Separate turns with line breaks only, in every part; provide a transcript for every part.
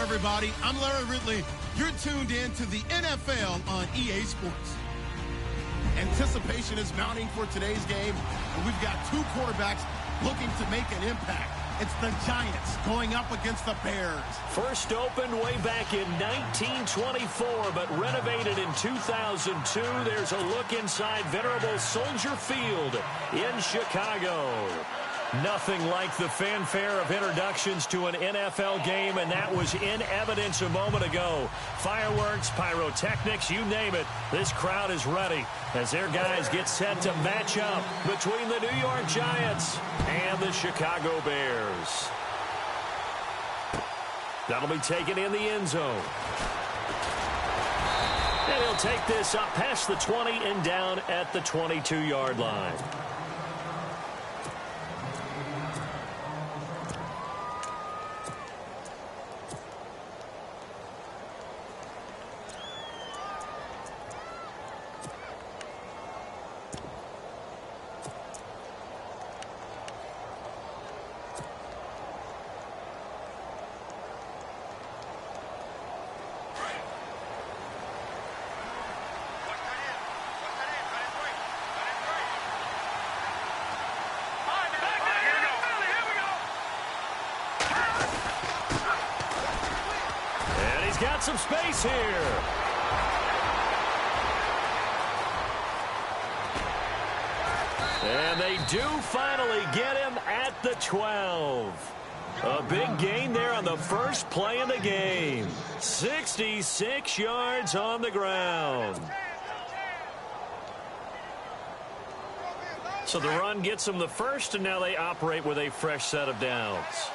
everybody. I'm Larry Ridley. You're tuned in to the NFL on EA Sports. Anticipation is mounting for today's game, and we've got two quarterbacks looking to make an impact. It's the Giants going up against the Bears.
First opened way back in 1924, but renovated in 2002. There's a look inside venerable Soldier Field in Chicago. Nothing like the fanfare of introductions to an NFL game, and that was in evidence a moment ago. Fireworks, pyrotechnics, you name it. This crowd is ready as their guys get set to match up between the New York Giants and the Chicago Bears. That'll be taken in the end zone. And he'll take this up past the 20 and down at the 22-yard line. Got some space here. And they do finally get him at the 12. A big gain there on the first play of the game. 66 yards on the ground. So the run gets them the first, and now they operate with a fresh set of downs.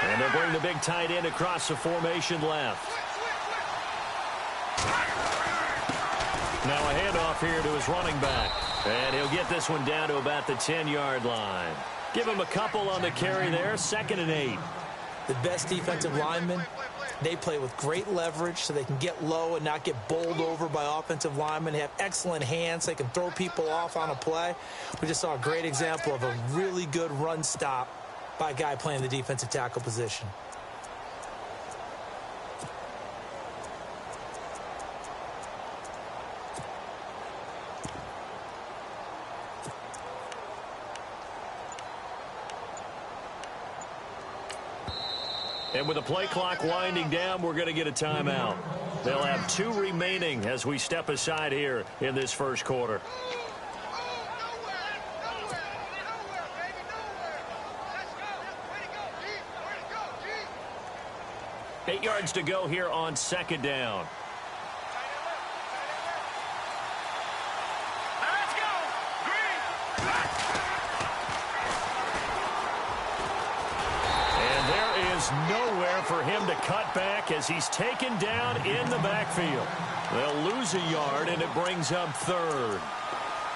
And they'll bring the big tight end across the formation left. Now a handoff here to his running back. And he'll get this one down to about the 10-yard line. Give him a couple on the carry there. 2nd and 8.
The best defensive linemen, they play with great leverage so they can get low and not get bowled over by offensive linemen. They have excellent hands. They can throw people off on a play. We just saw a great example of a really good run stop by a guy playing the defensive tackle position.
And with the play clock winding down, we're going to get a timeout. They'll have 2 remaining as we step aside here in this first quarter. 8 yards to go here on 2nd down.
Let's go! Green!
And there is nowhere for him to cut back as he's taken down in the backfield. They'll lose a yard, and it brings up 3rd.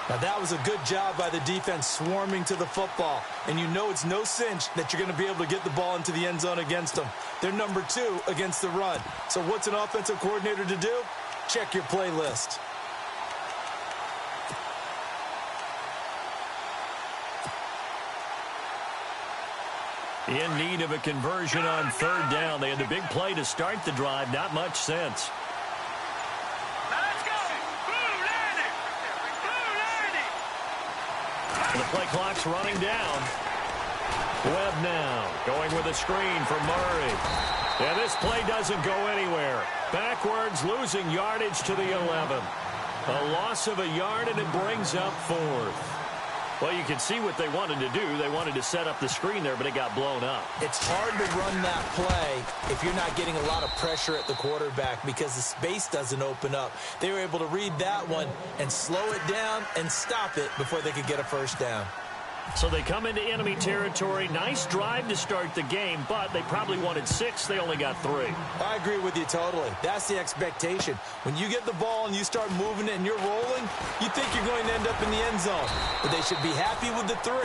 Now, that was a good job by the defense swarming to the football. And you know it's no cinch that you're going to be able to get the ball into the end zone against them. They're number 2 against the run. So what's an offensive coordinator to do? Check your playlist.
In need of a conversion on 3rd down. They had the big play to start the drive. Not much sense. The play clock's running down. Webb now going with a screen for Murray. And this play doesn't go anywhere. Backwards, losing yardage to the 11. A loss of a yard, and it brings up 4th. Well, you can see what they wanted to do. They wanted to set up the screen there, but it got blown up.
It's hard to run that play if you're not getting a lot of pressure at the quarterback because the space doesn't open up. They were able to read that one and slow it down and stop it before they could get a first down.
So they come into enemy territory. Nice drive to start the game, but they probably wanted 6. They only got 3.
I agree with you totally. That's the expectation. When you get the ball and you start moving it and you're rolling, you think you're going to end up in the end zone. But they should be happy with the 3.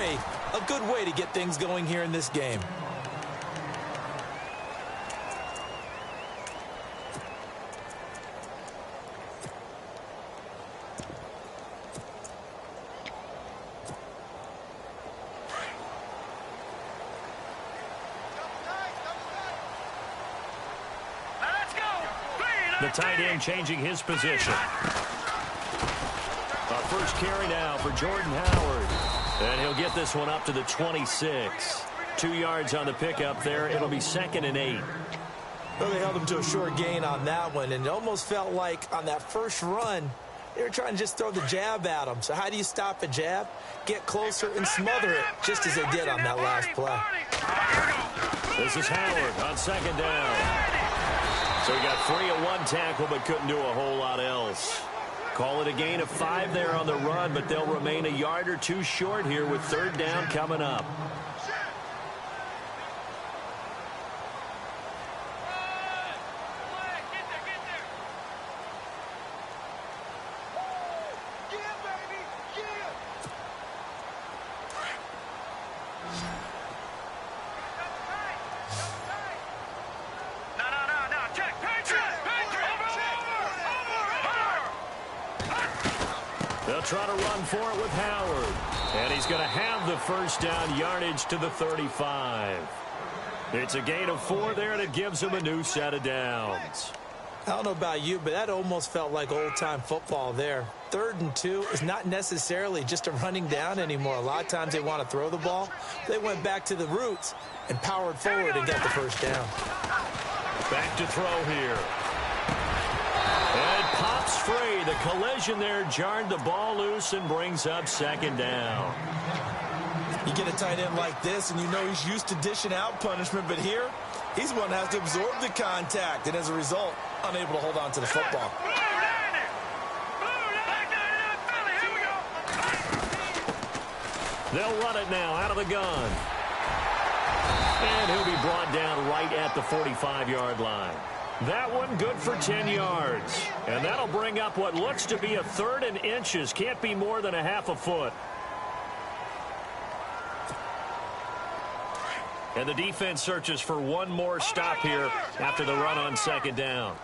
A good way to get things going here in this game.
The tight end changing his position. Our first carry now for Jordan Howard. And he'll get this one up to the 26. 2 yards on the pickup there. It'll be 2nd and 8.
Well, they held him to a short gain on that one, and it almost felt like on that first run, they were trying to just throw the jab at him. So how do you stop a jab? Get closer and smother it, just as they did on that last play.
This is Howard on 2nd down. So he got free of 1 tackle, but couldn't do a whole lot else. Call it a gain of 5 there on the run, but they'll remain a yard or 2 short here with 3rd down coming up. They'll try to run for it with Howard. And he's going to have the 1st down yardage to the 35. It's a gain of 4 there, and it gives him a new set of downs.
I don't know about you, but that almost felt like old-time football there. 3rd and 2 is not necessarily just a running down anymore. A lot of times they want to throw the ball. They went back to the roots and powered forward and got the 1st down.
Back to throw here. And pops free. The collision there jarred the ball loose and brings up 2nd down.
You get a tight end like this, and you know he's used to dishing out punishment, but here, he's one that has to absorb the contact, and as a result, unable to hold on to the football.
They'll run it now out of the gun. And he'll be brought down right at the 45-yard line. That one good for 10 yards. And that'll bring up what looks to be a 3rd and inches. Can't be more than a half a foot. And the defense searches for one more stop here after the run on 2nd down.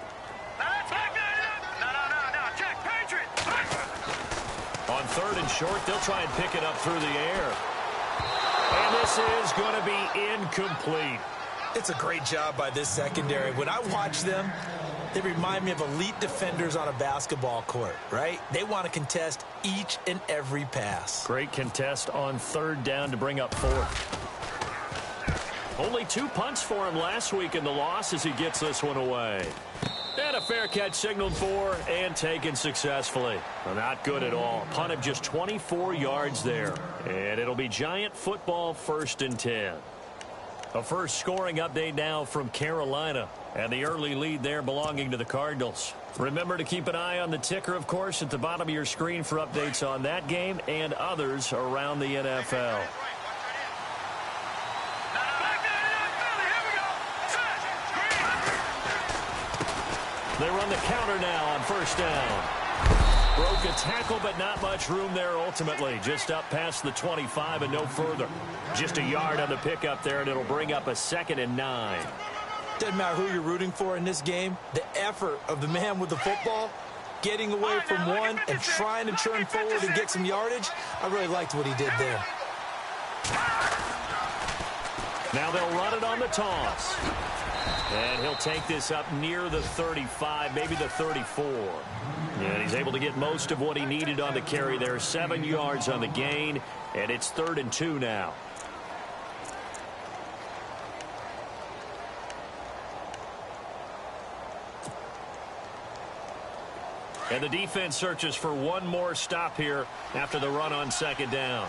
On 3rd and short, they'll try and pick it up through the air. And this is going to be incomplete.
It's a great job by this secondary. When I watch them, they remind me of elite defenders on a basketball court, right? They want to contest each and every pass.
Great contest on 3rd down to bring up 4th. Only 2 punts for him last week in the loss as he gets this one away. And a fair catch signaled for and taken successfully. Well, not good at all. Punt of just 24 yards there. And it'll be Giant football 1st and 10. A first scoring update now from Carolina. And the early lead there belonging to the Cardinals. Remember to keep an eye on the ticker, of course, at the bottom of your screen for updates on that game and others around the NFL. They run the counter now on 1st down. Broke a tackle, but not much room there ultimately. Just up past the 25 and no further. Just a yard on the pickup there, and it'll bring up a 2nd and 9.
Doesn't matter who you're rooting for in this game. The effort of the man with the football, getting away from one and trying to turn forward and get some yardage, I really liked what he did there.
Now they'll run it on the toss. And he'll take this up near the 35, maybe the 34. And he's able to get most of what he needed on the carry there. 7 yards on the gain, and it's 3rd and 2 now. And the defense searches for one more stop here after the run on 2nd down.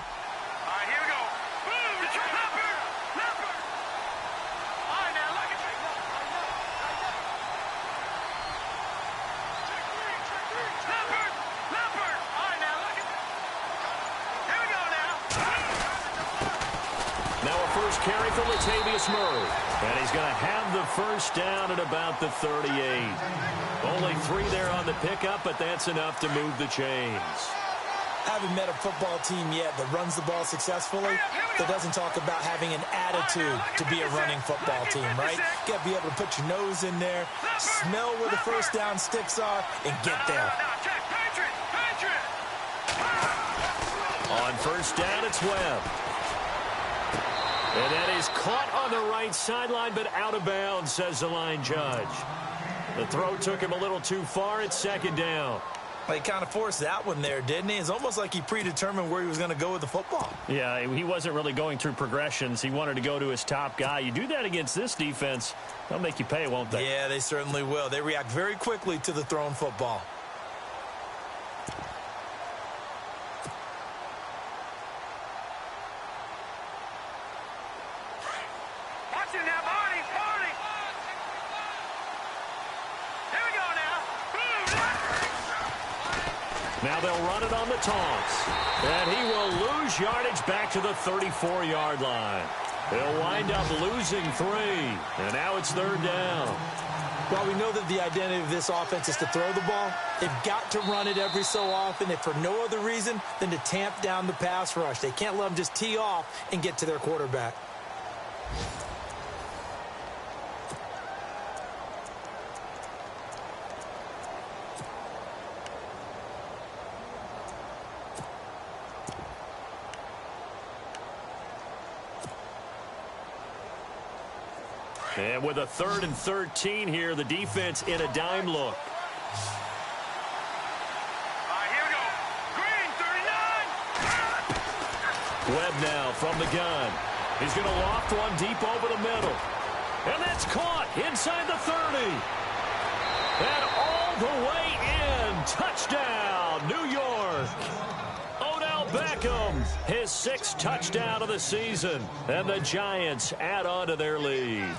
Carry for Latavius Murray. And he's going to have the 1st down at about the 38. Only 3 there on the pickup, but that's enough to move the chains.
I haven't met a football team yet that runs the ball successfully that doesn't talk about having an attitude to be a running football team, right? You got to be able to put your nose in there, smell where the 1st down sticks are, and get there.
On 1st down, it's Webb. And that is caught on the right sideline, but out of bounds, says the line judge. The throw took him a little too far. It's second down.
He kind of forced that one there, didn't he? It's almost like he predetermined where he was going to go with the football.
Yeah, he wasn't really going through progressions. He wanted to go to his top guy. You do that against this defense, they'll make you pay, won't they?
Yeah, they certainly will. They react very quickly to the thrown football.
Watch it now, Barney. Barney. Here we go now.
Now they'll run it on the toss. And he will lose yardage back to the 34-yard line. They'll wind up losing 3. And now it's third down.
Well, we know that the identity of this offense is to throw the ball. They've got to run it every so often, if for no other reason than to tamp down the pass rush. They can't let them just tee off and get to their quarterback.
And with a 3rd and 13 here, the defense in a dime look.
Here we go. Green, 39.
Webb now from the gun. He's going to loft one deep over the middle. And that's caught inside the 30. And all the way in. Touchdown, New York. Odell Beckham, his 6th touchdown of the season. And the Giants add on to their lead.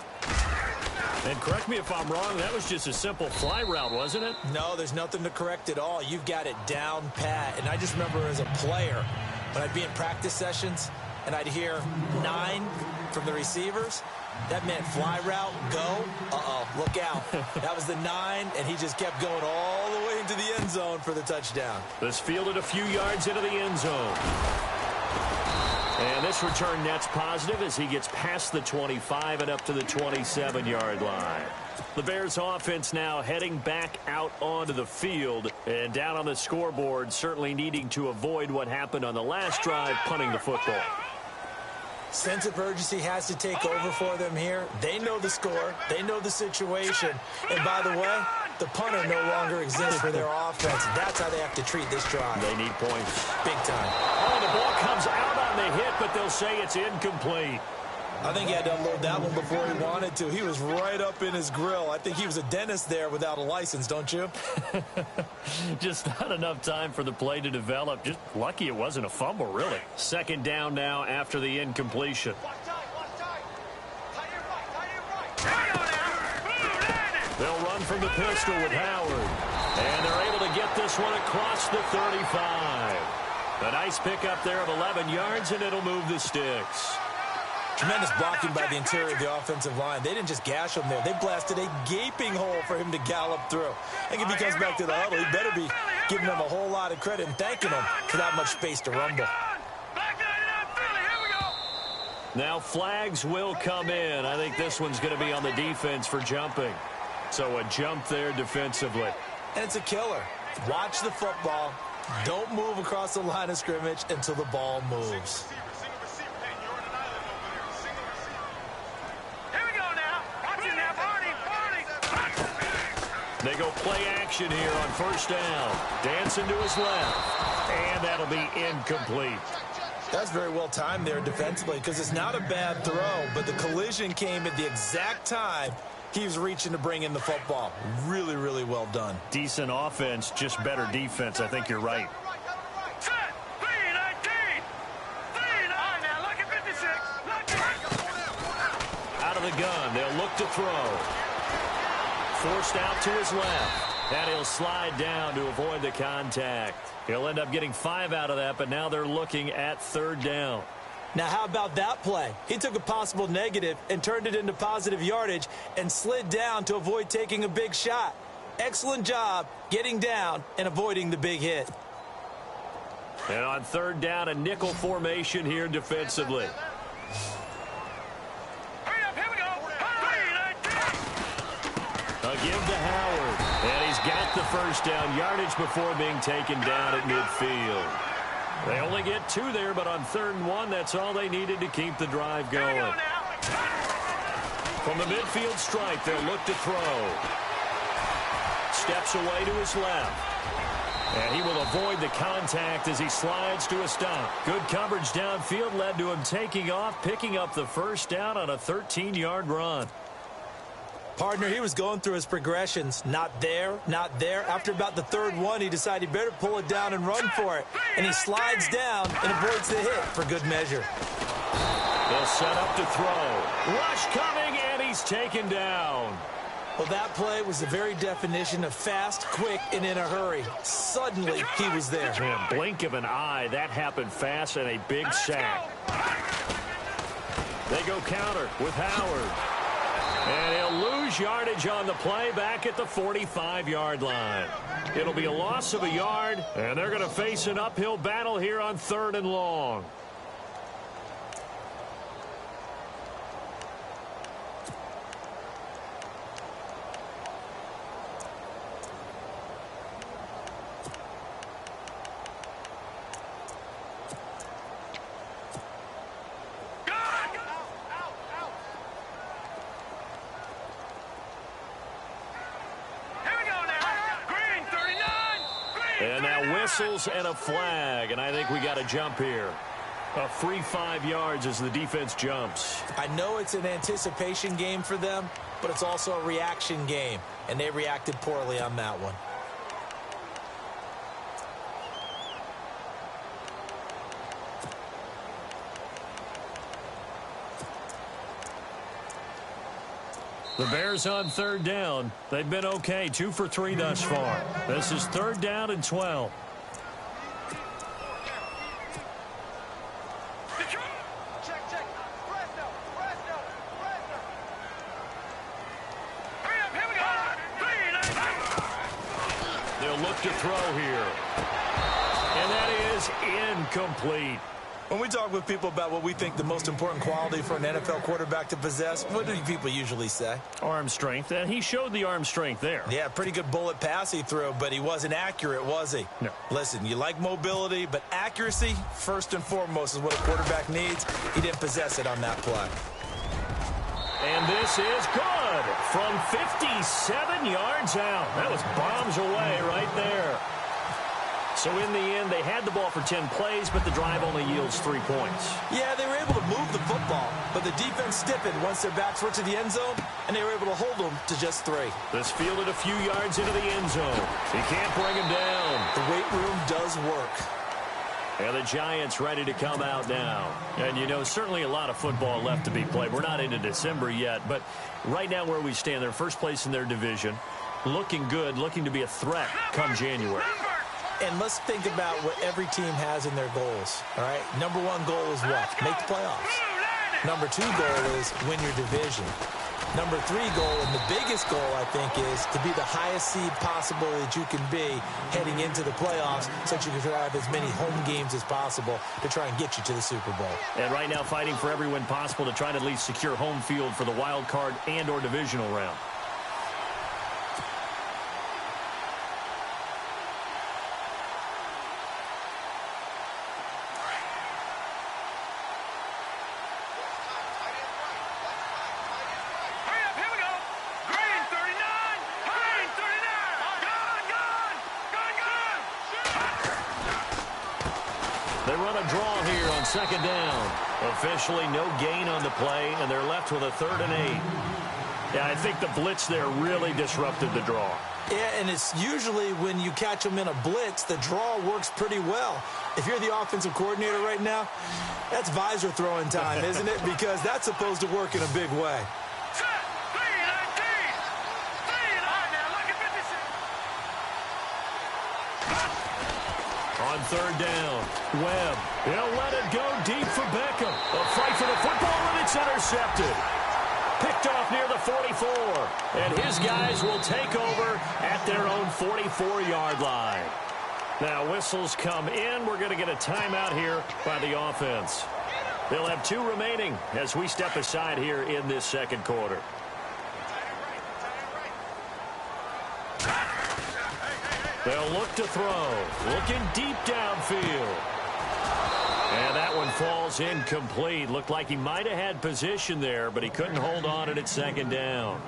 And correct me if I'm wrong, that was just a simple fly route, wasn't it?
No, there's nothing to correct at all. You've got it down pat. And I just remember as a player, when I'd be in practice sessions and I'd hear 9 from the receivers, that meant fly route, go, look out. That was the 9, and he just kept going all the way into the end zone for the touchdown.
This fielded a few yards into the end zone. And this return net's positive as he gets past the 25 and up to the 27-yard line. The Bears offense now heading back out onto the field and down on the scoreboard, certainly needing to avoid what happened on the last drive, punting the football.
Sense of urgency has to take over for them here. They know the score. They know the situation. And by the way, the punter no longer exists for their offense. That's how they have to treat this drive.
They need points.
Big time.
Oh, the ball comes out on the hit, but they'll say it's incomplete.
I think he had to unload that one before he wanted to. He was right up in his grill. I think he was a dentist there without a license, don't you?
Just not enough time for the play to develop. Just lucky it wasn't a fumble, really. Second down now after the incompletion. They'll run from the pistol with Howard. And they're able to get this one across the 35. A nice pickup there of 11 yards, and it'll move the sticks.
Tremendous blocking by the interior of the offensive line. They didn't just gash him there. They blasted a gaping hole for him to gallop through. I think if he comes back to the huddle, he better be giving them a whole lot of credit and thanking them for that much space to rumble.
Now flags will come in. I think this one's going to be on the defense for jumping. So a jump there defensively.
And it's a killer. Watch the football. Don't move across the line of scrimmage until the ball moves.
They go play action here on first down. Dancing to his left. And that'll be incomplete.
That's very well timed there defensively because it's not a bad throw, but the collision came at the exact time he was reaching to bring in the football. Really, really well done.
Decent offense, just better defense. I think you're right. Out of the gun, they'll look to throw. Forced out to his left. And he'll slide down to avoid the contact. He'll end up getting 5 out of that, but now they're looking at third down.
Now, how about that play? He took a possible negative and turned it into positive yardage and slid down to avoid taking a big shot. Excellent job getting down and avoiding the big hit.
And on third down, a nickel formation here defensively. A give to Howard. And he's got the first down yardage before being taken down at midfield. They only get 2 there, but on 3rd and 1, that's all they needed to keep the drive going. From the midfield stripe, they'll look to throw. steps away to his left. And he will avoid the contact as he slides to a stop. Good coverage downfield led to him taking off, picking up the first down on a 13-yard run.
Partner, he was going through his progressions. Not there, not there. After about the third one, he decided he better pull it down and run for it. And he slides down and avoids the hit for good measure.
They'll set up to throw. Rush coming, and he's taken down.
Well, that play was the very definition of fast, quick, and in a hurry. Suddenly, he was there.
Man, blink of an eye, that happened fast and a big sack. They go counter with Howard. And he'll lose yardage on the play back at the 45-yard line. It'll be a loss of a yard, and they're going to face an uphill battle here on 3rd and long. And now whistles and a flag, and I think we got a jump here. A free 5 yards as the defense jumps.
I know it's an anticipation game for them, but it's also a reaction game, and they reacted poorly on that one.
The Bears on 3rd down. They've been okay, 2 for 3 thus far. This is 3rd down and 12. They'll look to throw here. And that is incomplete.
When we talk with people about what we think the most important quality for an NFL quarterback to possess, what do people usually say?
Arm strength, and he showed the arm strength there.
Yeah, pretty good bullet pass he threw, but he wasn't accurate, was he?
No.
Listen, you like mobility, but accuracy, first and foremost, is what a quarterback needs. He didn't possess it on that play.
And this is good from 57 yards out. That was bombs away right there. So in the end, they had the ball for 10 plays, but the drive only yields 3 points.
Yeah, they were able to move the football, but the defense stiffened once their backs were to the end zone, and they were able to hold them to just 3.
This fielded a few yards into the end zone. He can't bring him down.
The weight room does work.
And the Giants ready to come out now. And, you know, certainly a lot of football left to be played. We're not into December yet, but right now where we stand, they're first place in their division. Looking good, looking to be a threat come January.
And let's think about what every team has in their goals, all right? Number 1 goal is what? Make the playoffs. Number 2 goal is win your division. Number 3 goal, and the biggest goal, I think, is to be the highest seed possible that you can be heading into the playoffs so that you can have as many home games as possible to try and get you to the Super Bowl.
And right now fighting for every win possible to try to at least secure home field for the wild card and or divisional round. They run a draw here on 2nd down. Officially no gain on the play, and they're left with a 3rd and 8. Yeah, I think the blitz there really disrupted the draw.
Yeah, and it's usually when you catch them in a blitz, the draw works pretty well. If you're the offensive coordinator right now, that's visor throwing time, isn't it? Because that's supposed to work in a big way.
On 3rd down, Webb. He'll let it go deep for Beckham. A fight for the football, and it's intercepted. Picked off near the 44. And his guys will take over at their own 44-yard line. Now whistles come in. We're going to get a timeout here by the offense. They'll have 2 remaining as we step aside here in this 2nd quarter. They'll look to throw. Looking deep downfield. And that one falls incomplete. Looked like he might have had position there, but he couldn't hold on at 2nd down.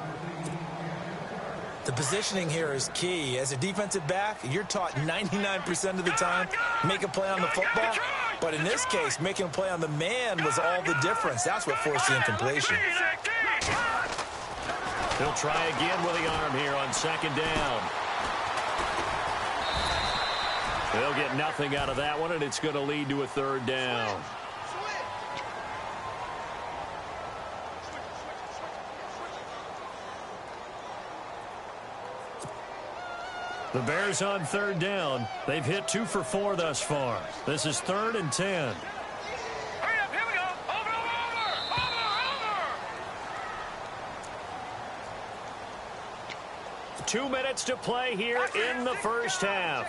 The positioning here is key. As a defensive back, you're taught 99% of the time, make a play on the football. But in this case, making a play on the man was all the difference. That's what forced the incompletion.
He'll try again with the arm here on second down. They'll get nothing out of that one, and it's going to lead to a third down. The Bears on third down. They've hit 2 for 4 thus far. This is 3rd and 10.
Hurry up, here we go. Over.
2 minutes to play here in the first half.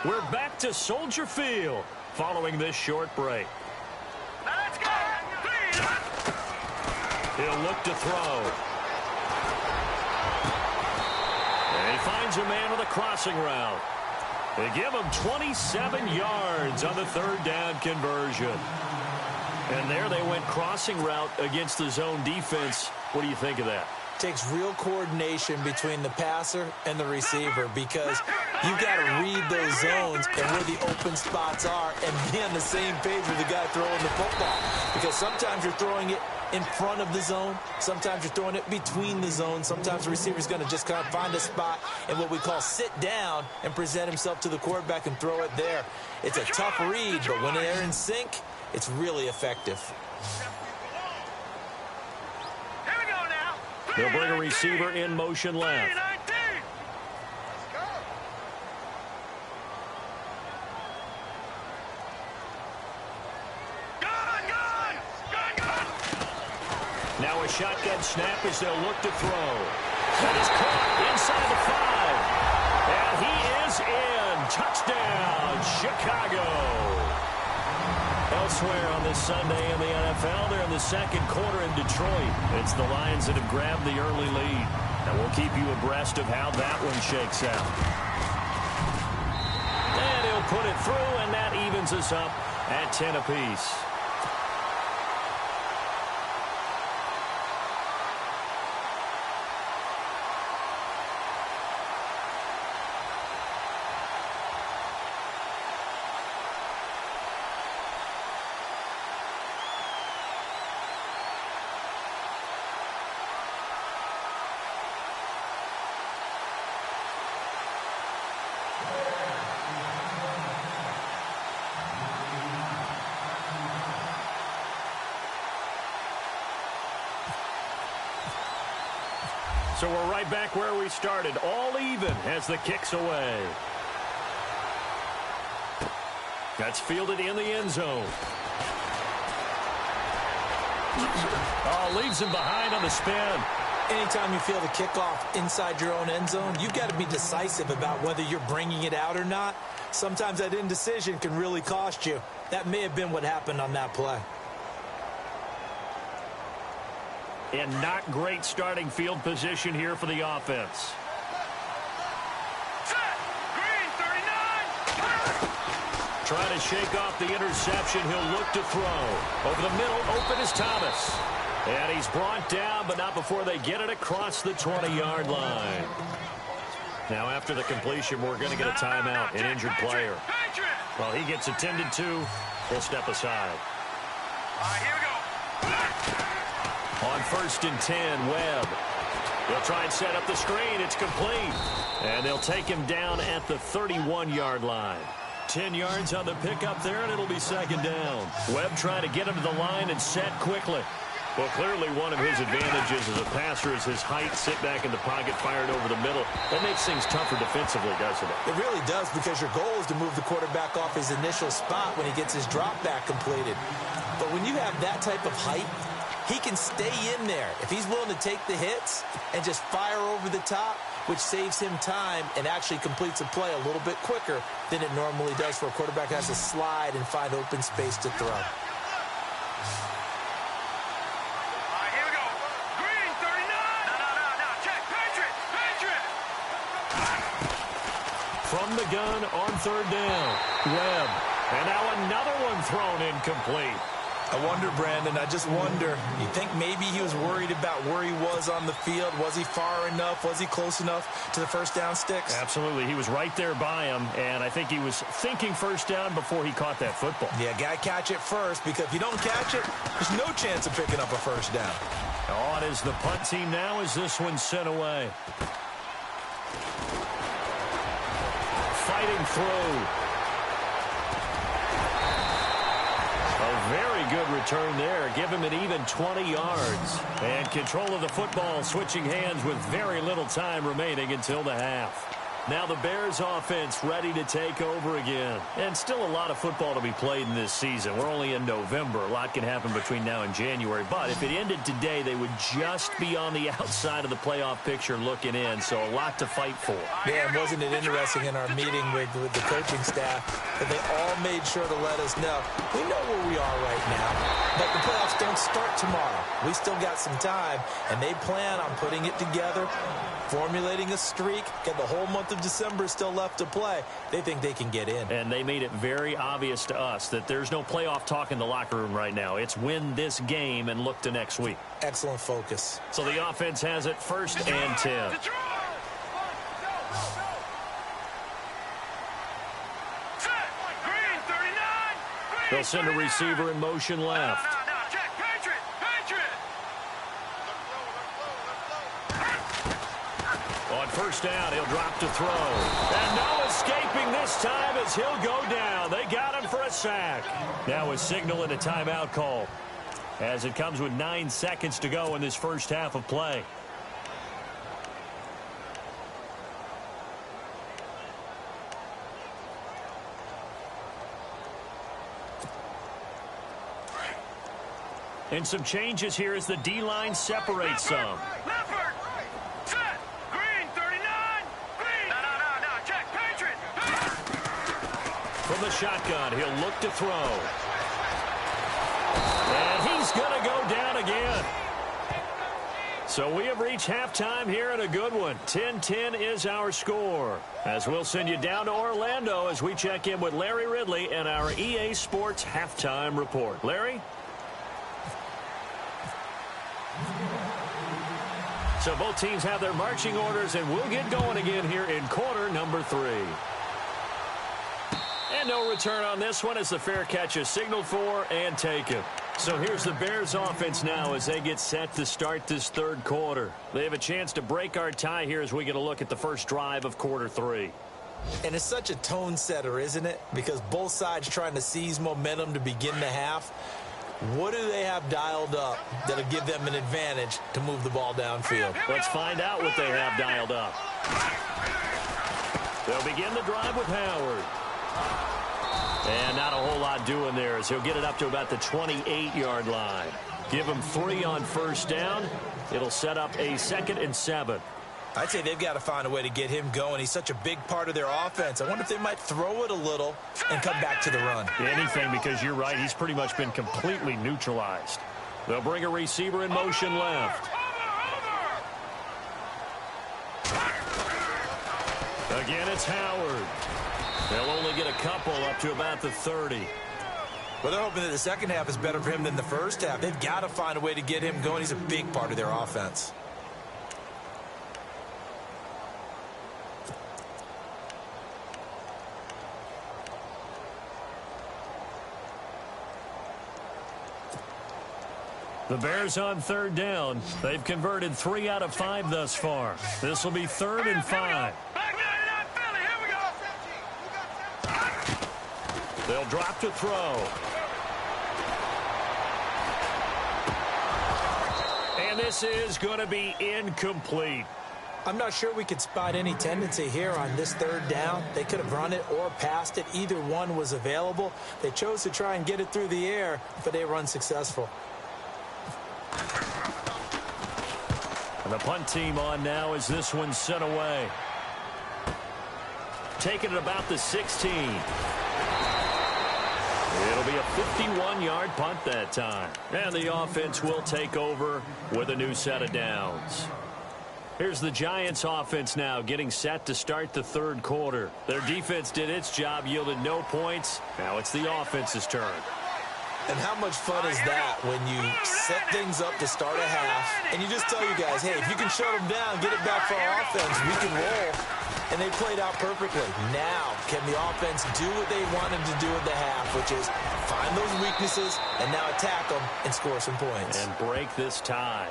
We're back to Soldier Field following this short break.
Now let's go.
He'll look to throw. And he finds a man with a crossing route. They give him 27 yards on the third down conversion. And there they went crossing route against the zone defense. What do you think of that?
Takes real coordination between the passer and the receiver because you've got to read those zones and where the open spots are and be on the same page with the guy throwing the football. Because sometimes you're throwing it in front of the zone. Sometimes you're throwing it between the zones. Sometimes the receiver's going to just kind of find a spot and what we call sit down and present himself to the quarterback and throw it there. It's a tough read, but when they're in sync, it's really effective.
They'll bring a receiver in motion left. Now a shotgun snap as they'll look to throw. That is caught inside the 5. And he is in. Touchdown, Chicago. Elsewhere on this Sunday in the NFL, they're in the second quarter in Detroit. It's the Lions that have grabbed the early lead. And we'll keep you abreast of how that one shakes out. And he'll put it through, and that evens us up at 10 apiece. So we're right back where we started, all even as the kick's away. That's fielded in the end zone. Oh, leaves him behind on the spin.
Anytime you feel the kickoff inside your own end zone, you've got to be decisive about whether you're bringing it out or not. Sometimes that indecision can really cost you. That may have been what happened on that play.
And not great starting field position here for the offense.
Green, 39.
Trying to shake off the interception. He'll look to throw. Over the middle, open is Thomas. And he's brought down, but not before they get it across the 20-yard line. Now, after the completion, we're going to get a timeout, an injured player. Well, he gets attended to. We'll step aside.
All right, here we go.
On 1st and 10, Webb. They'll try and set up the screen. It's complete. And they'll take him down at the 31-yard line. 10 yards on the pickup there, and it'll be second down. Webb trying to get him to the line and set quickly. Well, clearly one of his advantages as a passer is his height, sit back in the pocket, fired over the middle. That makes things tougher defensively, doesn't it?
It really does, because your goal is to move the quarterback off his initial spot when he gets his drop back completed. But when you have that type of height, he can stay in there if he's willing to take the hits and just fire over the top, which saves him time and actually completes a play a little bit quicker than it normally does for a quarterback has to slide and find open space to throw.
From the gun on 3rd down, Webb. And now another one thrown incomplete.
I wonder, Brandon, I just wonder, you think maybe he was worried about where he was on the field? Was he far enough? Was he close enough to the first down sticks?
Absolutely. He was right there by him, and I think he was thinking first down before he caught that football.
Yeah, got to catch it first, because if you don't catch it, there's no chance of picking up a first down.
On is the punt team now as this one's sent away. Fighting through. A very good return there. Give him an even 20 yards. And control of the football, switching hands with very little time remaining until the half. Now the Bears offense ready to take over again. And still a lot of football to be played in this season. We're only in November. A lot can happen between now and January. But if it ended today, they would just be on the outside of the playoff picture looking in. So a lot to fight for.
Yeah, and wasn't it interesting in our meeting with the coaching staff that they all made sure to let us know, we know where we are right now, but the playoffs don't start tomorrow. We still got some time, and they plan on putting it together, formulating a streak, get the whole month of December still left to play. They think they can get in.
And they made it very obvious to us that there's no playoff talk in the locker room right now. It's win this game and look to next week.
Excellent focus.
So the offense has it 1st and 10. They'll send a receiver in motion left. On 1st down, he'll drop to throw. And no escaping this time as he'll go down. They got him for a sack. Now a signal and a timeout call as it comes with 9 seconds to go in this first half of play. And some changes here as the D-line separates some. From the shotgun, he'll look to throw. And he's going to go down again. So we have reached halftime here in a good one. 10-10 is our score. As we'll send you down to Orlando as we check in with Larry Ridley and our EA Sports halftime report. Larry? So both teams have their marching orders, and we'll get going again here in quarter number 3. And no return on this one as the fair catch is signaled for and taken. So here's the Bears offense now as they get set to start this 3rd quarter. They have a chance to break our tie here as we get a look at the first drive of quarter 3.
And it's such a tone setter, isn't it? Because both sides trying to seize momentum to begin the half. What do they have dialed up that'll give them an advantage to move the ball downfield?
Let's find out what they have dialed up. They'll begin the drive with Howard. And not a whole lot doing there as he'll get it up to about the 28-yard line. Give him 3 on 1st down. It'll set up a 2nd and 7.
I'd say they've got to find a way to get him going. He's such a big part of their offense. I wonder if they might throw it a little and come back to the run.
Anything, because you're right. He's pretty much been completely neutralized. They'll bring a receiver in motion left. Again, it's Howard. They'll only get a couple up to about the 30.
Well, they're hoping that the second half is better for him than the first half. They've got to find a way to get him going. He's a big part of their offense.
The Bears on 3rd down. They've converted 3 out of 5 thus far. This will be 3rd and 5. They'll drop to throw. And this is going to be incomplete.
I'm not sure we could spot any tendency here on this 3rd down. They could have run it or passed it. Either one was available. They chose to try and get it through the air, but they were unsuccessful.
And the punt team on now as this one's sent away. Taking it about the 16. It'll be a 51-yard punt that time. And the offense will take over with a new set of downs. Here's the Giants offense now getting set to start the 3rd quarter. Their defense did its job, yielded no points. Now it's the offense's turn.
And how much fun is that when you set things up to start a half, and you just tell you guys, hey, if you can shut them down, get it back for our offense, we can roll. And they played out perfectly. Now, can the offense do what they wanted to do at the half, which is find those weaknesses and now attack them and score some points.
And break this tie.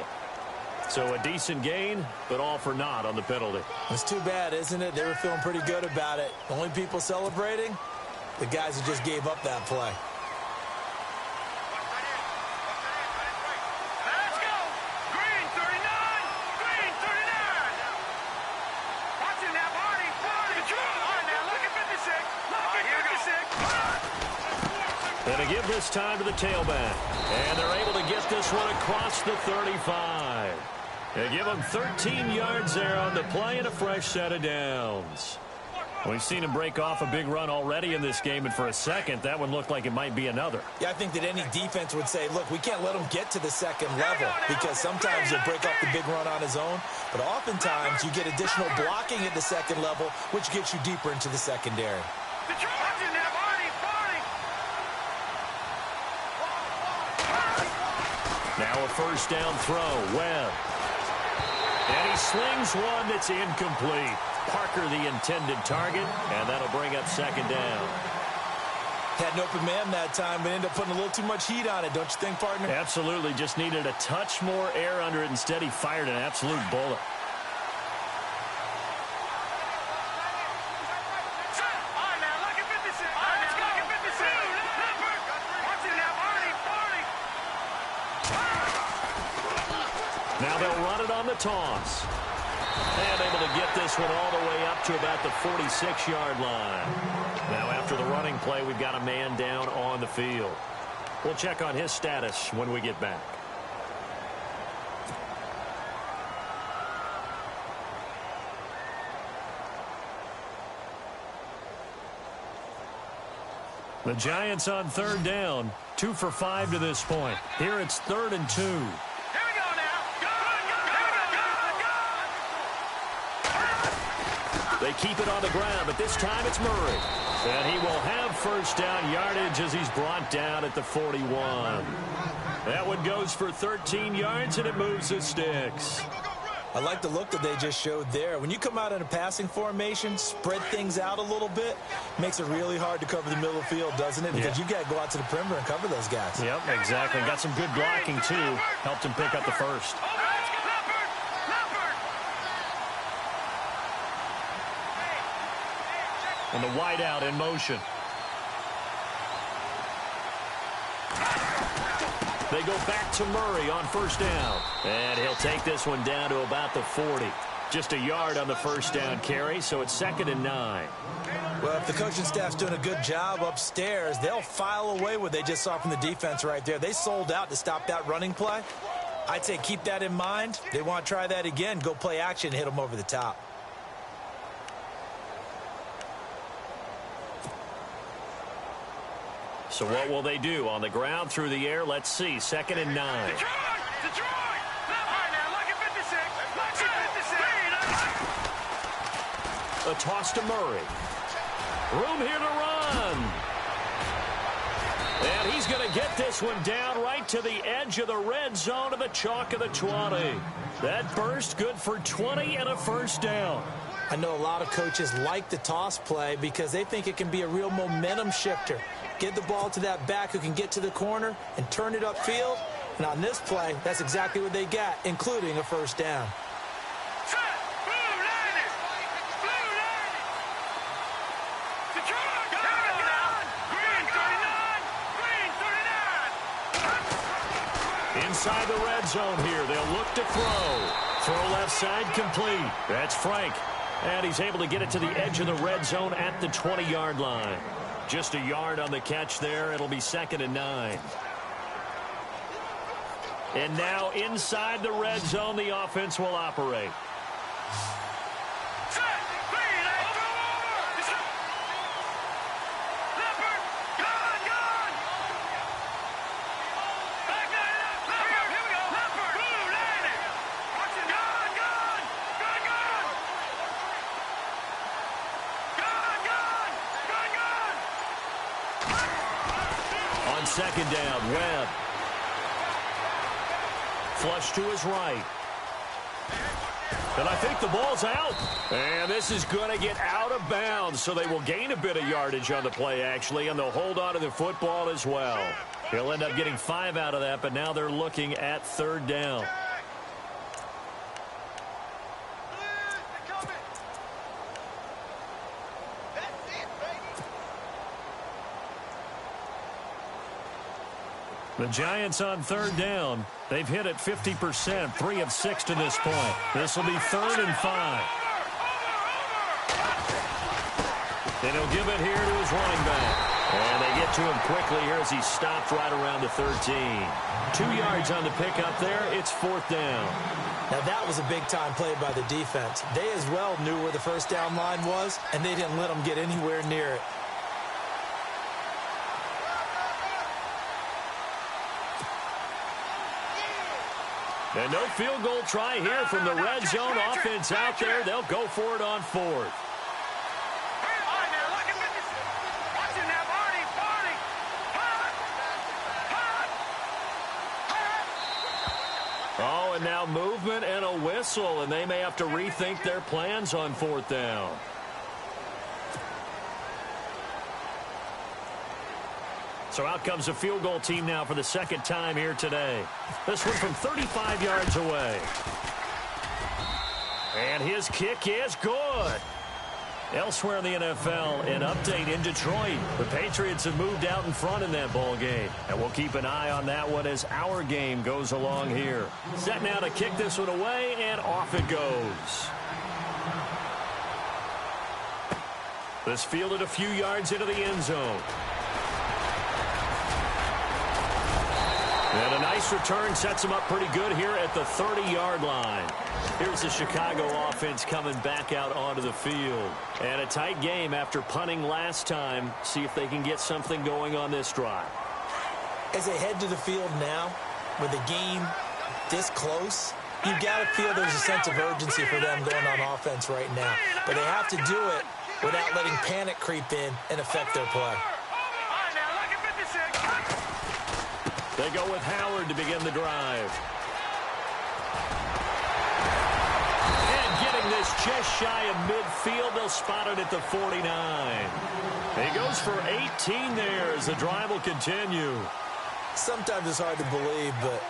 So a decent gain, but all for naught on the penalty.
It's too bad, isn't it? They were feeling pretty good about it. The only people celebrating, the guys who just gave up that play.
Let's go. Green 39. Green 39. Watching that party. All right, now look at 56. Look at 56.
And to give this time to the tailback. And they're able to get this one across the 35. They give them 13 yards there on the play and a fresh set of downs. We've seen him break off a big run already in this game, and for a second, that one looked like it might be another.
Yeah, I think that any defense would say, look, we can't let him get to the second level because sometimes he'll break off the big run on his own, but oftentimes you get additional blocking at the second level, which gets you deeper into the secondary.
Now a first down throw, Webb. And he slings one that's incomplete. Parker the intended target, and that'll bring up second down.
Had an open man that time, but ended up putting a little too much heat on it, don't you think, partner?
Absolutely, just needed a touch more air under it. Instead, he fired an absolute bullet. Now they'll run it on the toss. And able to get this one all the way up to about the 46-yard line. Now after the running play, we've got a man down on the field. We'll check on his status when we get back. The Giants on third down, 2 for 5 to this point. Here it's 3rd and 2. They keep it on the ground, but this time it's Murray. And he will have first down yardage as he's brought down at the 41. That one goes for 13 yards, and it moves the sticks.
I like the look that they just showed there. When you come out in a passing formation, spread things out a little bit, makes it really hard to cover the middle of the field, doesn't it? Because you got to go out to the perimeter and cover those guys.
Yep, exactly. Got some good blocking, too. Helped him pick up the first. And the wideout in motion. They go back to Murray on first down. And he'll take this one down to about the 40. Just a yard on the first down carry, so it's 2nd and 9.
Well, if the coaching staff's doing a good job upstairs, they'll file away what they just saw from the defense right there. They sold out to stop that running play. I'd say keep that in mind. They want to try that again. Go play action, hit them over the top.
So what will they do? On the ground, through the air, let's see. 2nd and 9.
Detroit!
A toss to Murray. Room here to run. And he's going to get this one down right to the edge of the red zone of the chalk of the 20. That burst good for 20 and a first down.
I know a lot of coaches like the toss play because they think it can be a real momentum shifter. Get the ball to that back who can get to the corner and turn it upfield. And on this play, that's exactly what they got, including a first down.
Inside the red zone here, they'll look to throw. Throw left side complete. That's Frank. And he's able to get it to the edge of the red zone at the 20-yard line. Just a yard on the catch there. It'll be 2nd and 9. And now inside the red zone, the offense will operate. second down. Webb. Flush to his right. And I think the ball's out. And this is going to get out of bounds, so they will gain a bit of yardage on the play, actually, and they'll hold on to the football as well. He'll end up getting 5 out of that, but now they're looking at third down. The Giants on third down. They've hit it 50%, 3 of 6 to this point. This will be 3rd and 5. And he'll give it here to his running back. And they get to him quickly here as he stopped right around the 13. 2 yards on the pickup there. It's 4th down.
Now that was a big-time play by the defense. They as well knew where the first down line was, and they didn't let them get anywhere near it.
And no field goal try here from the red zone offense out there. They'll go for it on 4th. Oh, and now movement and a whistle, and they may have to rethink their plans on 4th down. So out comes a field goal team now for the second time here today. This one from 35 yards away. And his kick is good. Elsewhere in the NFL, an update in Detroit. The Patriots have moved out in front in that ball game. And we'll keep an eye on that one as our game goes along here. Set now to kick this one away, and off it goes. This fielded a few yards into the end zone. And a nice return sets him up pretty good here at the 30-yard line. Here's the Chicago offense coming back out onto the field. And a tight game after punting last time. See if they can get something going on this drive.
As they head to the field now, with the game this close, you've got to feel there's a sense of urgency for them going on offense right now. But they have to do it without letting panic creep in and affect their play.
They go with Howard to begin the drive. And getting this just shy of midfield, they'll spot it at the 49. He goes for 18 there as the drive will continue.
Sometimes it's hard to believe, but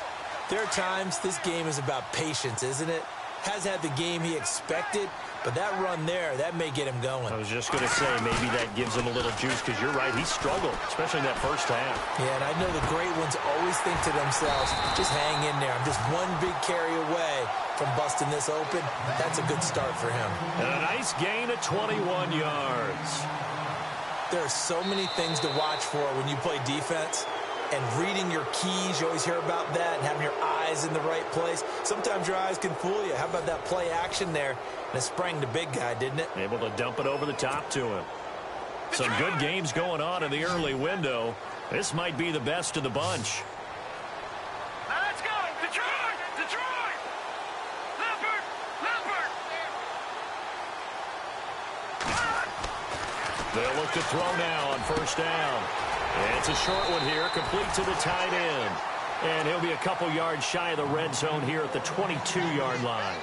there are times this game is about patience, isn't it? Has had the game he expected, but that run there, that may get him going.
I was just going to say, maybe that gives him a little juice, because you're right, he struggled, especially in that first half.
Yeah, and I know the great ones always think to themselves, just hang in there. I'm just one big carry away from busting this open. That's a good start for him.
And a nice gain of 21 yards.
There are so many things to watch for when you play defense. And reading your keys, you always hear about that, and having your eyes in the right place. Sometimes your eyes can fool you. How about that play action there? And it sprang the big guy, didn't it?
Able to dump it over the top to him. Some good games going on in the early window. This might be the best of the bunch.
Now let's go! Detroit! Detroit! Leopard! Leopard!
They'll look to throw now on first down. It's a short one here, complete to the tight end. And he'll be a couple yards shy of the red zone here at the 22-yard line.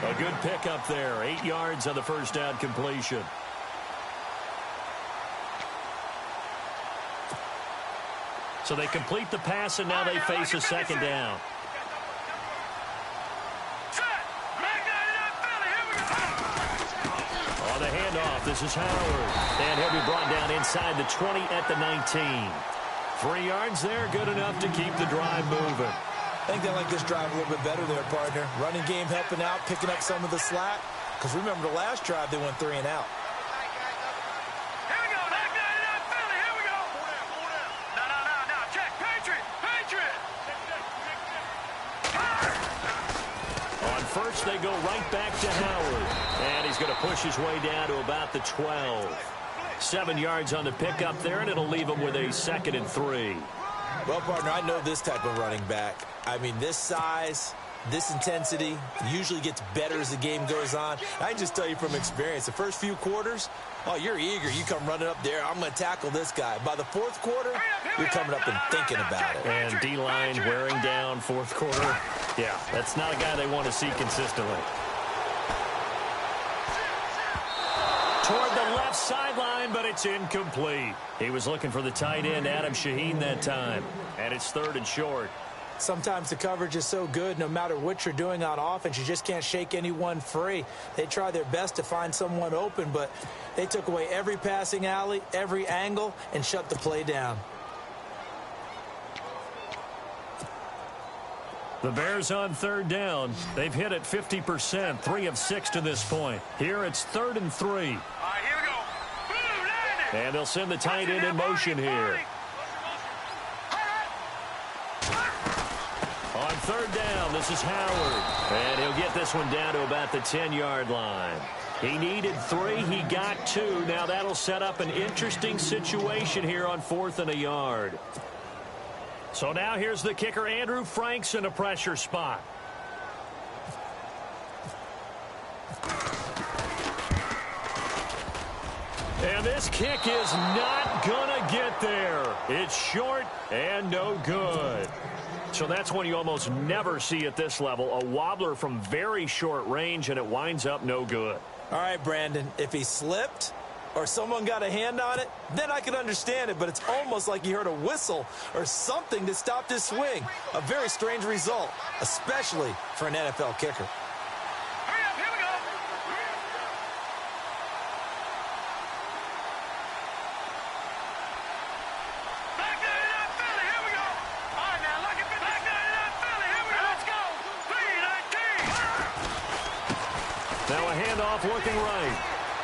A good pickup there, 8 yards on the first down completion. So they complete the pass, and now they face a second down. On the handoff, this is Howard. And he'll be brought down inside the 20 at the 19. 3 yards there, good enough to keep the drive moving.
I think they like this drive a little bit better there, partner. Running game helping out, picking up some of the slack. Because remember, the last drive, they went 3 and out.
Here we go. Philly, here we go. No. Check. Patriot.
On first, they go right back to Howard. And he's going to push his way down to about the 12. 7 yards on the pickup there, and it'll leave him with a 2nd and 3.
Well, partner, I know this type of running back. I mean, this size, This intensity usually gets better as the game goes on. I can just tell you from experience, the first few quarters, oh, you're eager. You come running up there, I'm going to tackle this guy. By the fourth quarter, you're coming up and thinking about it.
And D-line wearing down fourth quarter. Yeah, that's not a guy they want to see consistently. Toward the left sideline, but it's incomplete. He was looking for the tight end, Adam Shaheen, that time. And it's 3rd and short.
Sometimes the coverage is so good, no matter what you're doing on offense, you just can't shake anyone free. They try their best to find someone open, but they took away every passing alley, every angle, and shut the play down.
The Bears on 3rd down. They've hit it 50%, 3 of 6 to this point. Here it's 3rd and 3.
All right, here we go. Boom, landed.
And they'll send the tight end in motion here. On 3rd down, this is Howard. And he'll get this one down to about the 10-yard line. He needed 3. He got 2. Now that'll set up an interesting situation here on 4th and a yard. So now here's the kicker, Andrew Franks, in a pressure spot. And this kick is not going to get there. It's short and no good. So that's one you almost never see at this level. A wobbler from very short range, and it winds up no good.
All right, Brandon, if he slipped or someone got a hand on it, then I could understand it, but it's almost like he heard a whistle or something that stopped his swing. A very strange result, especially for an NFL kicker.
Hurry up, here we go. Back there in that Philly, here we go. All right, now look at me. Back there in that Philly, here we go. Let's go. 3-19.
Now a handoff looking right.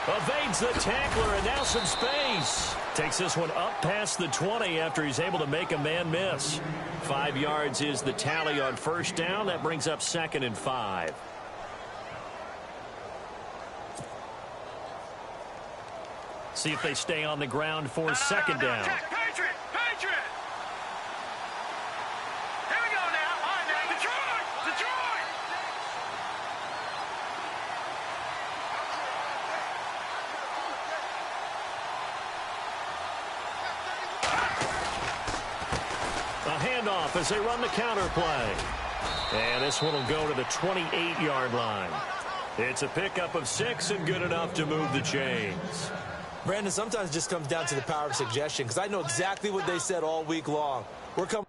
Evades the tackler, and now some space. Takes this one up past the 20 after he's able to make a man miss. 5 yards is the tally on 1st down. That brings up 2nd and 5. See if they stay on the ground for 2nd down.
Patriot, Patriot. Here we go now. All right, now. Detroit, Detroit.
Handoff as they run the counter play. And this one will go to the 28-yard line. It's a pickup of 6 and good enough to move the chains.
Brandon, sometimes it just comes down to the power of suggestion, because I know exactly what they said all week long. We're coming.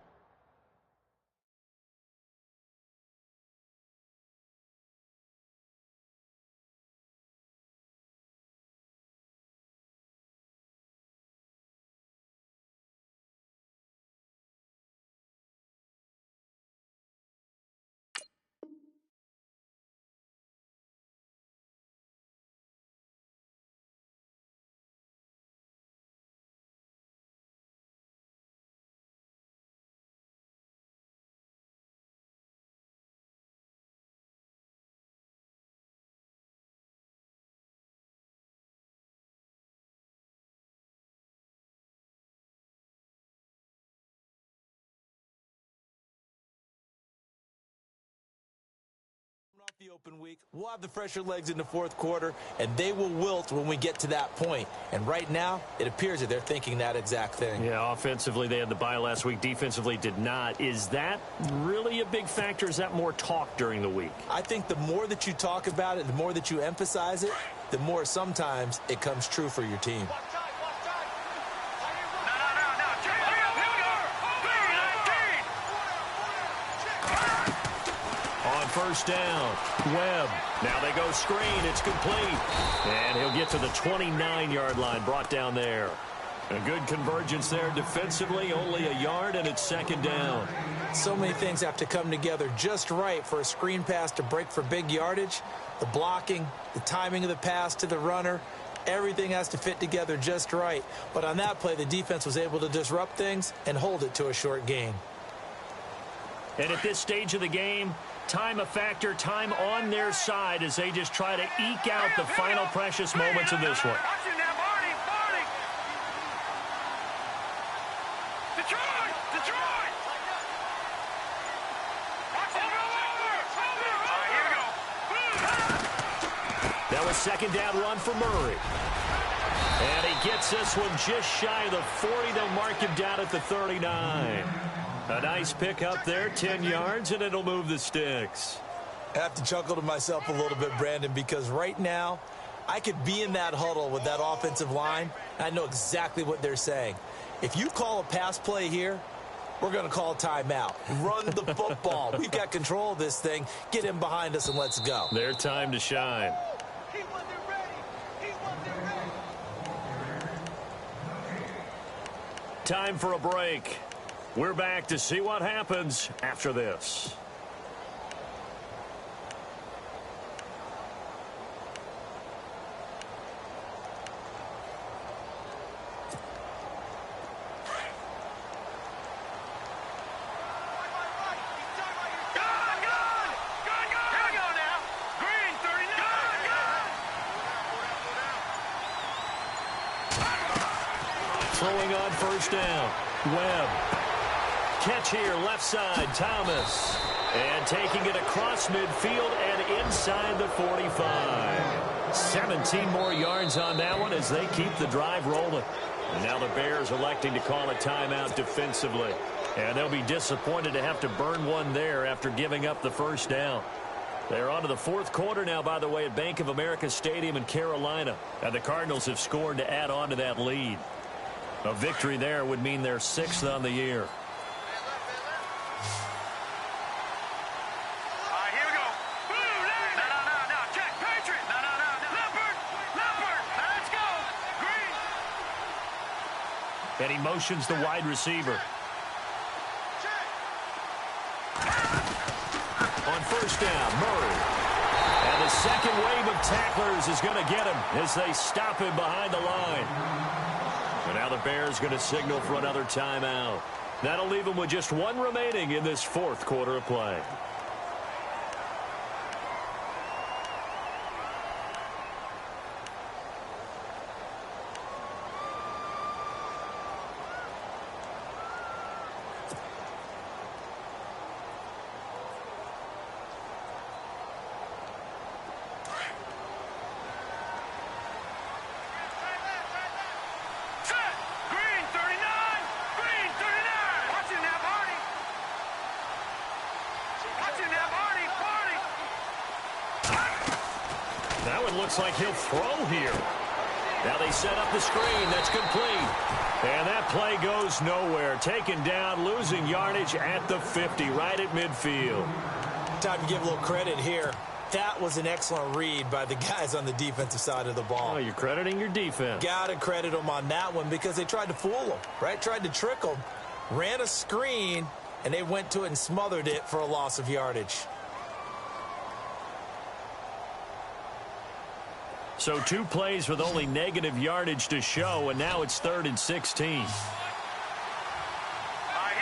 Off the open week, we'll have the fresher legs in the 4th quarter, and they will wilt when we get to that point. And right now, it appears that they're thinking that exact thing.
Yeah, offensively, they had the bye last week. Defensively, did not. Is that really a big factor? Is that more talk during the week?
I think the more that you talk about it, the more that you emphasize it, the more sometimes it comes true for your team.
On 1st down, Webb. Now they go screen. It's complete. And he'll get to the 29-yard line, brought down there. A good convergence there defensively, only a yard, and it's 2nd down.
So many things have to come together just right for a screen pass to break for big yardage. The blocking, the timing of the pass to the runner, everything has to fit together just right. But on that play, the defense was able to disrupt things and hold it to a short gain.
And at this stage of the game, time a factor, time on their side as they just try to eke out the final precious moments of this one.
Detroit! Detroit!
a second down run for Murray. And he gets this one just shy of the 40. They'll mark him down at the 39. A nice pick up there, 10 yards, and it'll move the sticks.
I have to chuckle to myself a little bit, Brandon, because right now I could be in that huddle with that offensive line. And I know exactly what they're saying. If you call a pass play here, we're going to call a timeout. Run the football. We've got control of this thing. Get him behind us and let's go.
Their time to shine.
He wasn't ready. He wasn't ready.
Time for a break. We're back to see what happens after this. Throwing on first down. Webb. Catch here, left side, Thomas. And taking it across midfield and inside the 45. 17 more yards on that one as they keep the drive rolling. And now the Bears electing to call a timeout defensively. And they'll be disappointed to have to burn one there after giving up the first down. They're on to the fourth quarter now, by the way, at Bank of America Stadium in Carolina. And the Cardinals have scored to add on to that lead. A victory there would mean they're 6th on the year.
Here we go. No. Check. Patriot. No. Leopard. Let's go. Green.
And he motions the wide receiver. On first down, Murray. And the second wave of tacklers is going to get him as they stop him behind the line. And now the Bears going to signal for another timeout. That'll leave them with just one remaining in this fourth quarter of play. That one looks like he'll throw here. Now they set up the screen. That's complete. And that play goes nowhere. Taken down, losing yardage at the 50, right at midfield.
Time to give a little credit here. That was an excellent read by the guys on the defensive side of the ball.
Oh, you're crediting your defense.
Got to credit them on that one because they tried to fool them, right? Tried to trick them. Ran a screen, and they went to it and smothered it for a loss of yardage.
So 2 plays with only negative yardage to show, and now it's 3rd and 16.
Here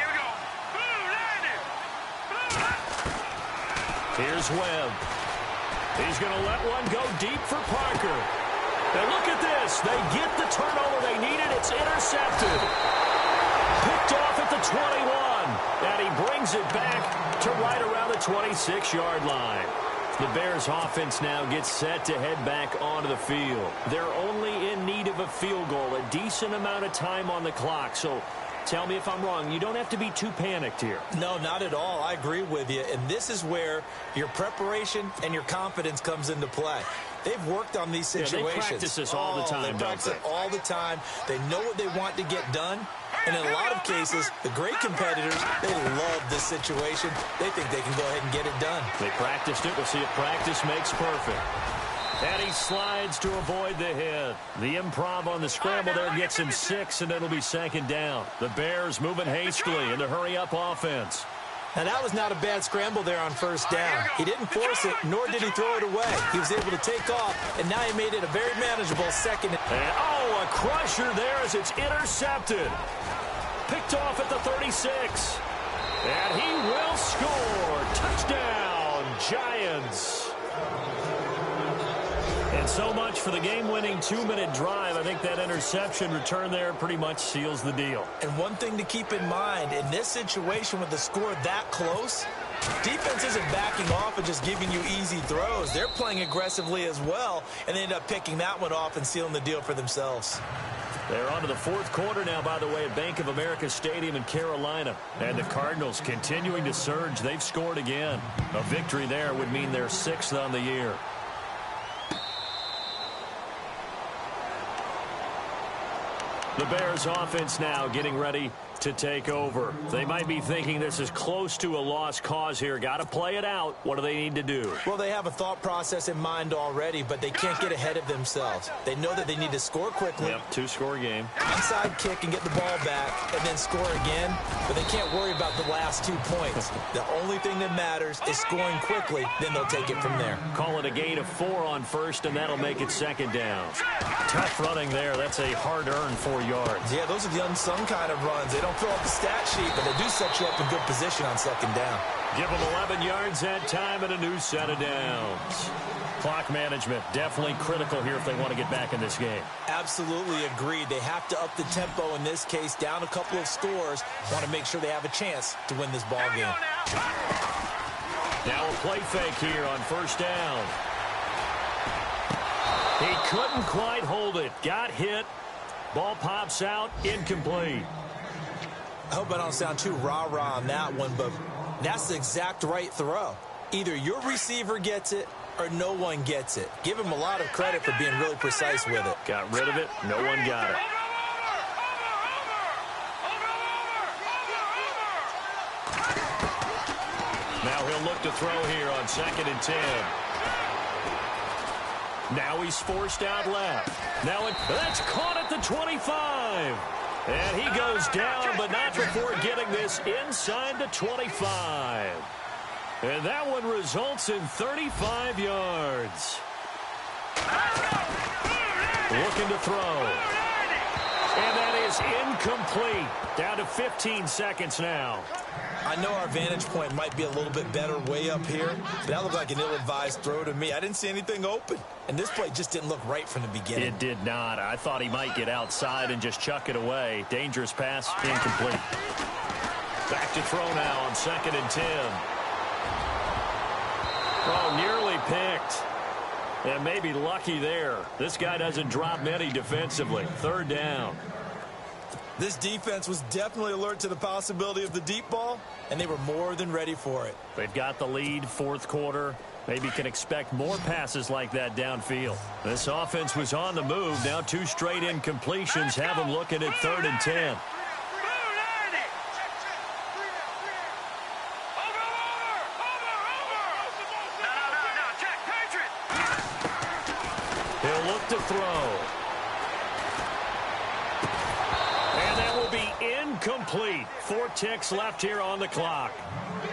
we go.
Here's Webb. He's going to let one go deep for Parker. And look at this. They get the turnover they needed. It's intercepted. Picked off at the 21. And he brings it back to right around the 26-yard line. The Bears offense now gets set to head back onto the field. They're only in need of a field goal, a decent amount of time on the clock. So tell me if I'm wrong. You don't have to be too panicked here.
No, not at all. I agree with you. And this is where your preparation and your confidence comes into play. They've worked on these situations.
Yeah, they practice this all the time,
they practice it all the time. They know what they want to get done. And in a lot of cases, the great competitors, they love this situation. They think they can go ahead and get it done.
They practiced it. We'll see if practice makes perfect. And he slides to avoid the hit. The improv on the scramble there gets him 6, and it'll be 2nd down. The Bears moving hastily in the hurry-up offense.
Now, that was not a bad scramble there on first down. He didn't force it, nor did he throw it away. He was able to take off, and now he made it a very manageable 2nd.
And, oh, a crusher there as it's intercepted. Picked off at the 36. And he will score. Touchdown, Giants. And so much for the game-winning 2-minute drive. I think that interception return there pretty much seals the deal.
And one thing to keep in mind, in this situation with the score that close, Defense isn't backing off and just giving you easy throws. They're playing aggressively as well, and they end up picking that one off and sealing the deal for themselves.
They're on to the fourth quarter now, by the way, at Bank of America Stadium in Carolina. And the Cardinals continuing to surge. They've scored again. A victory there would mean they're 6th on the year. The Bears offense now getting ready to take over. They might be thinking this is close to a lost cause here. Got to play it out. What do they need to do?
Well, they have a thought process in mind already, but they can't get ahead of themselves. They know that they need to score quickly.
Yep, 2-score game.
Inside kick and get the ball back and then score again, but they can't worry about the last 2 points. The only thing that matters is scoring quickly, then they'll take it from there.
Call it a gain of 4 on first, and that'll make it 2nd down. Tough running there. That's a hard-earned 4 yards.
Yeah, those are the unsung kind of runs. They don't fill up the stat sheet, but they do set you up in good position on 2nd down.
Give them 11 yards that time and a new set of downs. Clock management definitely critical here if they want to get back in this game.
Absolutely agreed. They have to up the tempo in this case, down a couple of scores. Want to make sure they have a chance to win this ball game.
Now a play fake here on 1st down. He couldn't quite hold it. Got hit. Ball pops out. Incomplete.
I hope I don't sound too rah-rah on that one, but that's the exact right throw. Either your receiver gets it or no one gets it. Give him a lot of credit for being really precise with it.
Got rid of it. No one got it. Now he'll look to throw here on 2nd and 10. Now he's forced out left. Now that's caught at the 25. And he goes down, but not before getting this inside the 25. And that one results in 35 yards. Looking to throw. And that is incomplete. Down to 15 seconds now.
I know our vantage point might be a little bit better way up here, but that looked like an ill-advised throw to me. I didn't see anything open, and this play just didn't look right from the beginning.
It did not. I thought he might get outside and just chuck it away. Dangerous pass, incomplete. Back to throw now on 2nd and 10. Oh, nearly picked. And maybe lucky there. This guy doesn't drop many defensively. 3rd down.
This defense was definitely alert to the possibility of the deep ball, and they were more than ready for it.
They've got the lead, 4th quarter. Maybe can expect more passes like that downfield. This offense was on the move. Now 2 straight incompletions have them looking at 3rd and 10. He'll look to throw. Incomplete. 4 ticks left here on the clock.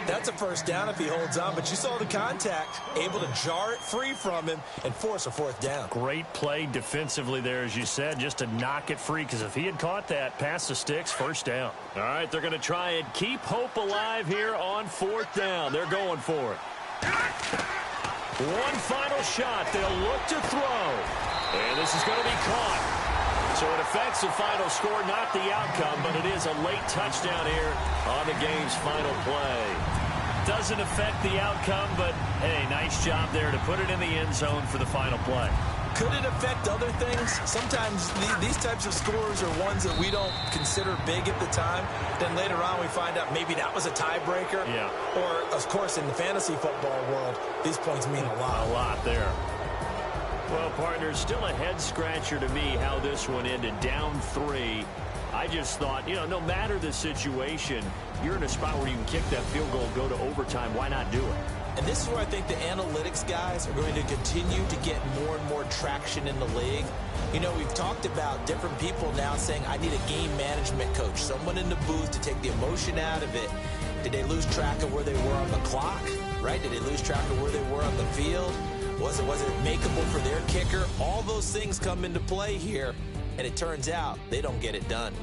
That's a 1st down if he holds on, but you saw the contact, able to jar it free from him and force a 4th down.
Great play defensively there, as you said, just to knock it free, because if he had caught that, past the sticks, 1st down. All right, they're going to try and keep hope alive here on 4th down. They're going for it. One final shot. They'll look to throw. And this is going to be caught. So it affects the final score, not the outcome, but it is a late touchdown here on the game's final play. Doesn't affect the outcome, but, hey, nice job there to put it in the end zone for the final play.
Could it affect other things? Sometimes these types of scores are ones that we don't consider big at the time. Then later on we find out maybe that was a tiebreaker.
Yeah.
Or, of course, in the fantasy football world, these points mean a lot.
A lot there. Well, partners, still a head-scratcher to me how this one ended. Down 3. I just thought, no matter the situation, you're in a spot where you can kick that field goal, go to overtime. Why not do it?
And this is where I think the analytics guys are going to continue to get more and more traction in the league. We've talked about different people now saying, I need a game management coach, someone in the booth to take the emotion out of it. Did they lose track of where they were on the clock, right? Did they lose track of where they were on the field? Was it makeable for their kicker? All those things come into play here, and it turns out they don't get it done.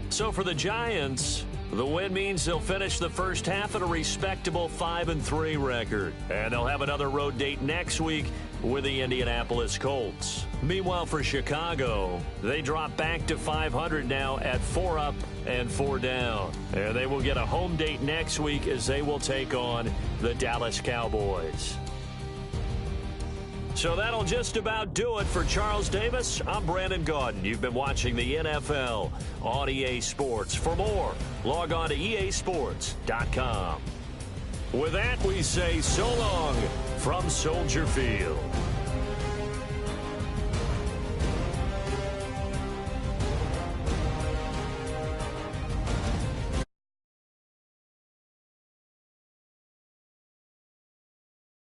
So for the Giants, the win means they'll finish the first half at a respectable 5-3 record. And they'll have another road date next week with the Indianapolis Colts. Meanwhile, for Chicago, they drop back to 500 now at 4 up and 4 down. And they will get a home date next week as they will take on the Dallas Cowboys. So that'll just about do it for Charles Davis. I'm Brandon Gaudin. You've been watching the NFL on EA Sports. For more, log on to easports.com. With that, we say so long from Soldier Field.